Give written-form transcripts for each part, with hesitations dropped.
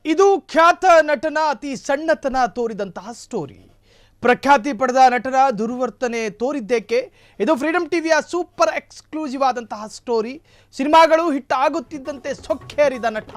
ಇದು ಖ್ಯಾತ ನಟನ ಅತಿ ಸಣ್ಣತನ ತೋರಿದಂತಹ ಸ್ಟೋರಿ. ಪ್ರಖ್ಯಾತಿ ಪಡೆದ ನಟನ ದುರ್ವರ್ತನೆ ತೋರಿದ್ದೇಕೆ? ಇದು ಫ್ರೀಡಂ ಟಿವಿಯ ಸೂಪರ್ ಎಕ್ಸ್ಕ್ಲೂಸಿವ್ ಆದಂತಹ ಸ್ಟೋರಿ. ಸಿನಿಮಾಗಳು ಹಿಟ್ ಆಗುತ್ತಿದ್ದಂತೆ ಸೊಕ್ಕೇರಿದ ನಟ.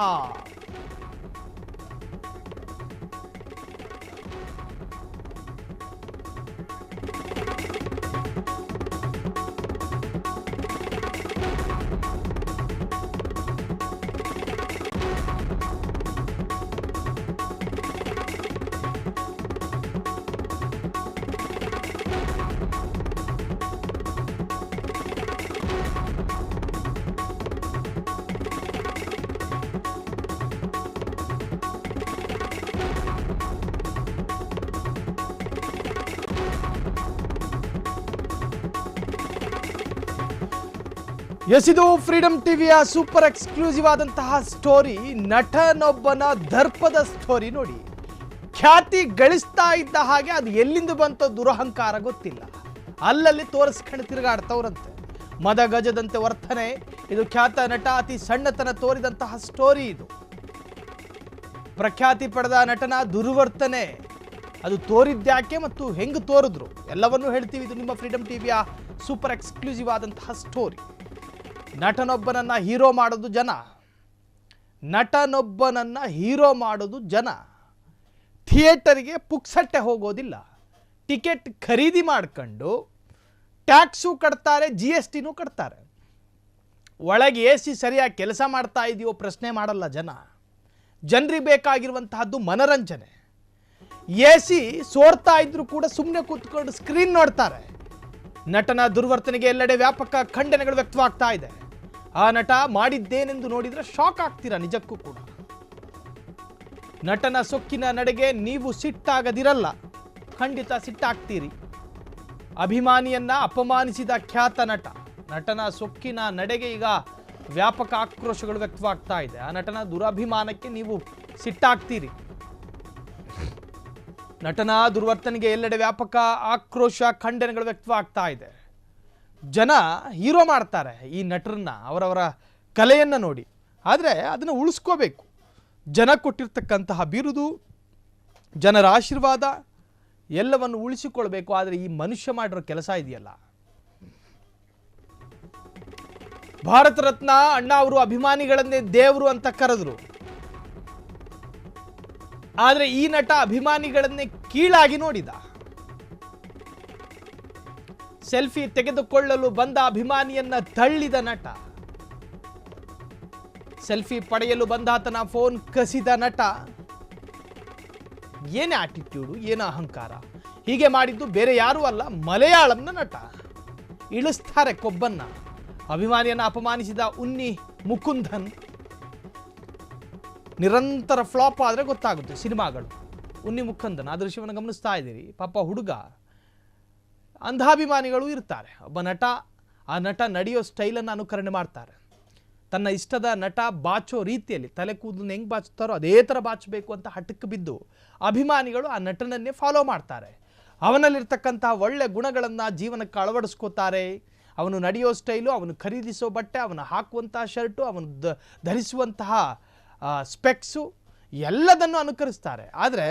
ಇದು ಫ್ರೀಡಂ ಟಿವಿಯ ಸೂಪರ್ ಎಕ್ಸ್ಕ್ಲೂಸಿವ್ ಆದಂತಹ ಸ್ಟೋರಿ. ನಟನೊಬ್ಬನ ದರ್ಪದ ಸ್ಟೋರಿ ನೋಡಿ. ಖ್ಯಾತಿ ಗಳಿಸ್ತಾ ಇದ್ದ ಹಾಗೆ ಅದು ಎಲ್ಲಿಂದ ಬಂತೋ ದುರಹಂಕಾರ ಗೊತ್ತಿಲ್ಲ, ಅಲ್ಲಲ್ಲಿ ತೋರಿಸ್ಕೊಂಡು ತಿರುಗಾಡ್ತವ್ರಂತೆ. ಮದ ಗಜದಂತೆ ವರ್ತನೆ. ಇದು ಖ್ಯಾತ ನಟ ಅತಿ ಸಣ್ಣತನ ತೋರಿದಂತಹ ಸ್ಟೋರಿ. ಇದು ಪ್ರಖ್ಯಾತಿ ಪಡೆದ ನಟನ ದುರ್ವರ್ತನೆ ಅದು ತೋರಿದ್ಯಾಕೆ ಮತ್ತು ಹೆಂಗೆ ತೋರಿದ್ರು ಎಲ್ಲವನ್ನೂ ಹೇಳ್ತೀವಿ. ಇದು ನಿಮ್ಮ ಫ್ರೀಡಂ ಟಿವಿಯ ಸೂಪರ್ ಎಕ್ಸ್ಕ್ಲೂಸಿವ್ ಆದಂತಹ ಸ್ಟೋರಿ. ನಟನೊಬ್ಬನನ್ನ ಹೀರೋ ಮಾಡೋದು ಜನ. ನಟನೊಬ್ಬನನ್ನ ಹೀರೋ ಮಾಡೋದು ಜನ. ಥಿಯೇಟರ್ಗೆ ಪುಕ್ಸಟ್ಟೆ ಹೋಗೋದಿಲ್ಲ. ಟಿಕೆಟ್ ಖರೀದಿ ಮಾಡ್ಕೊಂಡು ಟ್ಯಾಕ್ಸು ಕಟ್ತಾರೆ, GSTನೂ ಕಟ್ತಾರೆ. ಒಳಗೆ AC ಸರಿಯಾಗಿ ಕೆಲಸ ಮಾಡ್ತಾ ಇದೆಯೋ ಪ್ರಶ್ನೆ ಮಾಡಲ್ಲ ಜನ. ಜನರಿಗೆ ಬೇಕಾಗಿರುವಂತಹದ್ದು ಮನರಂಜನೆ. AC ಸೋರ್ತಾ ಇದ್ರೂ ಕೂಡ ಸುಮ್ಮನೆ ಕೂತ್ಕೊಂಡು ಸ್ಕ್ರೀನ್ ನೋಡ್ತಾರೆ. ನಟನ ದುರ್ವರ್ತನೆಗೆ ಎಲ್ಲೆಡೆ ವ್ಯಾಪಕ ಖಂಡನೆಗಳು ವ್ಯಕ್ತವಾಗ್ತಾ ಇದೆ. ಆ ನಟ ಮಾಡಿದ್ದೇನೆಂದು ನೋಡಿದ್ರೆ ಶಾಕ್ ಆಗ್ತೀರಾ ನಿಜಕ್ಕೂ ಕೂಡ. ನಟನ ಸೊಕ್ಕಿನ ನಡೆಗೆ ನೀವು ಸಿಟ್ಟಾಗದಿರಲ್ಲ, ಖಂಡಿತ ಸಿಟ್ಟಾಗ್ತೀರಿ. ಅಭಿಮಾನಿಯನ್ನ ಅಪಮಾನಿಸಿದ ಖ್ಯಾತ ನಟ. ನಟನ ಸೊಕ್ಕಿನ ನಡೆಗೆ ಈಗ ವ್ಯಾಪಕ ಆಕ್ರೋಶಗಳು ವ್ಯಕ್ತವಾಗ್ತಾ ಇದೆ. ಆ ನಟನ ದುರಭಿಮಾನಕ್ಕೆ ನೀವು ಸಿಟ್ಟಾಗ್ತೀರಿ. ನಟನ ದುರ್ವರ್ತನೆಗೆ ಎಲ್ಲೆಡೆ ವ್ಯಾಪಕ ಆಕ್ರೋಶ ಖಂಡನೆಗಳು ವ್ಯಕ್ತವಾಗ್ತಾ ಇದೆ. ಜನ ಹೀರೋ ಮಾಡ್ತಾರೆ ಈ ನಟರನ್ನ, ಅವರವರ ಕಲೆಯನ್ನು ನೋಡಿ. ಆದರೆ ಅದನ್ನು ಉಳಿಸ್ಕೋಬೇಕು. ಜನ ಕೊಟ್ಟಿರ್ತಕ್ಕಂತಹ ಬಿರುದು, ಜನರ ಆಶೀರ್ವಾದ ಎಲ್ಲವನ್ನು ಉಳಿಸಿಕೊಳ್ಬೇಕು. ಆದರೆ ಈ ಮನುಷ್ಯ ಮಾಡಿರೋ ಕೆಲಸ ಇದೆಯಲ್ಲ. ಭಾರತ ರತ್ನ ಅಣ್ಣ ಅವರು ಅಭಿಮಾನಿಗಳನ್ನೇ ದೇವರು ಅಂತ ಕರೆದ್ರು. ಆದರೆ ಈ ನಟ ಅಭಿಮಾನಿಗಳನ್ನೇ ಕೀಳಾಗಿ ನೋಡಿದ. ಸೆಲ್ಫಿ ತೆಗೆದುಕೊಳ್ಳಲು ಬಂದ ಅಭಿಮಾನಿಯನ್ನ ತಳ್ಳಿದ ನಟ. ಸೆಲ್ಫಿ ಪಡೆಯಲು ಬಂದಾತನ ಫೋನ್ ಕಸಿದ ನಟ. ಏನೇ ಆಟಿಟ್ಯೂಡು, ಏನ ಅಹಂಕಾರ. ಹೀಗೆ ಮಾಡಿದ್ದು ಬೇರೆ ಯಾರೂ ಅಲ್ಲ, ಮಲಯಾಳಂನ ನಟ. ಇಳಿಸ್ತಾರೆ ಕೊಬ್ಬನ್ನ. ಅಭಿಮಾನಿಯನ್ನ ಅಪಮಾನಿಸಿದ ಉನ್ನಿ ಮುಕುಂದನ್. ನಿರಂತರ ಫ್ಲಾಪ್ ಆದರೆ ಗೊತ್ತಾಗುತ್ತೆ ಸಿನಿಮಾಗಳು. ಉನ್ನಿ ಮುಕುಂದನ್ ಆ ದೃಶ್ಯವನ್ನು ಗಮನಿಸ್ತಾ ಇದ್ದೀರಿ. ಪಾಪ ಹುಡುಗ. ಅಂಧಾಭಿಮಾನಿಗಳು ಇರ್ತಾರೆ. ಒಬ್ಬ ನಟ, ಆ ನಟ ನಡೆಯೋ ಸ್ಟೈಲನ್ನು ಅನುಕರಣೆ ಮಾಡ್ತಾರೆ. ತನ್ನ ಇಷ್ಟದ ನಟ ಬಾಚೋ ರೀತಿಯಲ್ಲಿ ತಲೆ ಕೂದಲನ್ನು ಹೆಂಗೆ ಬಾಚುತ್ತಾರೋ ಅದೇ ಥರ ಬಾಚಬೇಕು ಅಂತ ಹಠಕ್ಕೆ ಬಿದ್ದು ಅಭಿಮಾನಿಗಳು ಆ ನಟನನ್ನೇ ಫಾಲೋ ಮಾಡ್ತಾರೆ. ಅವನಲ್ಲಿರ್ತಕ್ಕಂತಹ ಒಳ್ಳೆ ಗುಣಗಳನ್ನು ಜೀವನಕ್ಕೆ ಅಳವಡಿಸ್ಕೋತಾರೆ. ಅವನು ನಡೆಯೋ ಸ್ಟೈಲು, ಅವನು ಖರೀದಿಸೋ ಬಟ್ಟೆ, ಅವನು ಹಾಕುವಂತಹ ಶರ್ಟು, ಅವನು ಧರಿಸುವಂತಹ ಸ್ಪೆಕ್ಸು ಎಲ್ಲದನ್ನು ಅನುಕರಿಸ್ತಾರೆ. ಆದರೆ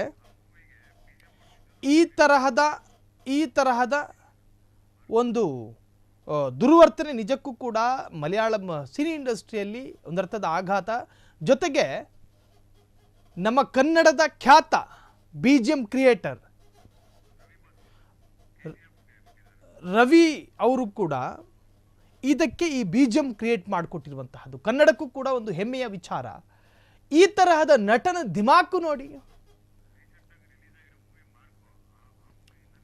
ಈ ತರಹದ ಒಂದು ದುರ್ವರ್ತನೆ ನಿಜಕ್ಕೂ ಕೂಡ ಮಲಯಾಳಂ ಸಿನಿ ಇಂಡಸ್ಟ್ರಿಯಲ್ಲಿ ಒಂದರ್ಥದ ಆಘಾತ. ಜೊತೆಗೆ ನಮ್ಮ ಕನ್ನಡದ ಖ್ಯಾತ BGM ಕ್ರಿಯೇಟರ್ ರವಿ ಅವರು ಕೂಡ ಇದಕ್ಕೆ ಈ BGM ಕ್ರಿಯೇಟ್ ಮಾಡಿಕೊಟ್ಟಿರುವಂತಹದ್ದು ಕನ್ನಡಕ್ಕೂ ಕೂಡ ಒಂದು ಹೆಮ್ಮೆಯ ವಿಚಾರ. ಈ ತರಹದ ನಟನ ದಿಮಾಕು ನೋಡಿ.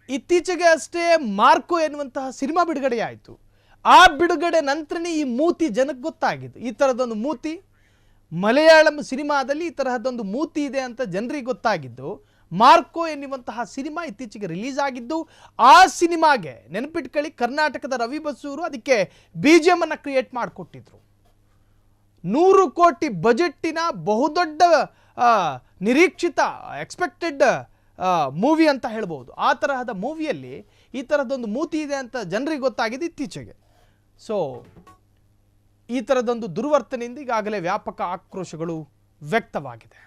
ಇತ್ತೀಚೆಗೆ ಅಷ್ಟೇ ಮಾರ್ಕೋ ಎನ್ನುವಂತಹ ಸಿನಿಮಾ ಬಿಡುಗಡೆಯಾಯಿತು. ಆ ಬಿಡುಗಡೆ ನಂತರನೇ ಈ ಮೂತಿ ಜನಕ್ಕೆ ಗೊತ್ತಾಗಿದ್ದು. ಈ ಥರದೊಂದು ಮೂತಿ ಮಲಯಾಳಂ ಸಿನಿಮಾದಲ್ಲಿ ಈ ತರಹದೊಂದು ಮೂತಿ ಇದೆ ಅಂತ ಜನರಿಗೆ ಗೊತ್ತಾಗಿದ್ದು ಮಾರ್ಕೋ ಎನ್ನುವಂತಹ ಸಿನಿಮಾ ಇತ್ತೀಚೆಗೆ ರಿಲೀಸ್ ಆಗಿದ್ದು. ಆ ಸಿನಿಮಾಗೆ ನೆನಪಿಟ್ಕೊಳ್ಳಿ, ಕರ್ನಾಟಕದ ರವಿ ಬಸೂರು ಅದಕ್ಕೆ BGM ಅನ್ನು ಕ್ರಿಯೇಟ್ ಮಾಡಿಕೊಟ್ಟಿದ್ರು. 100 ಕೋಟಿ ಬಜೆಟ್ಟಿನ ಬಹುದೊಡ್ಡ ನಿರೀಕ್ಷಿತ ಎಕ್ಸ್ಪೆಕ್ಟೆಡ್ ಮೂವಿ ಅಂತ ಹೇಳ್ಬೋದು. ಆ ತರಹದ ಮೂವಿಯಲ್ಲಿ ಈ ತರಹದೊಂದು ಮೂತಿ ಇದೆ ಅಂತ ಜನರಿಗೆ ಗೊತ್ತಾಗಿದೆ ಇತ್ತೀಚೆಗೆ. ಸೊ ಈ ತರದೊಂದು ದುರ್ವರ್ತನೆಯಿಂದ ಈಗಾಗಲೇ ವ್ಯಾಪಕ ಆಕ್ರೋಶಗಳು ವ್ಯಕ್ತವಾಗಿದೆ.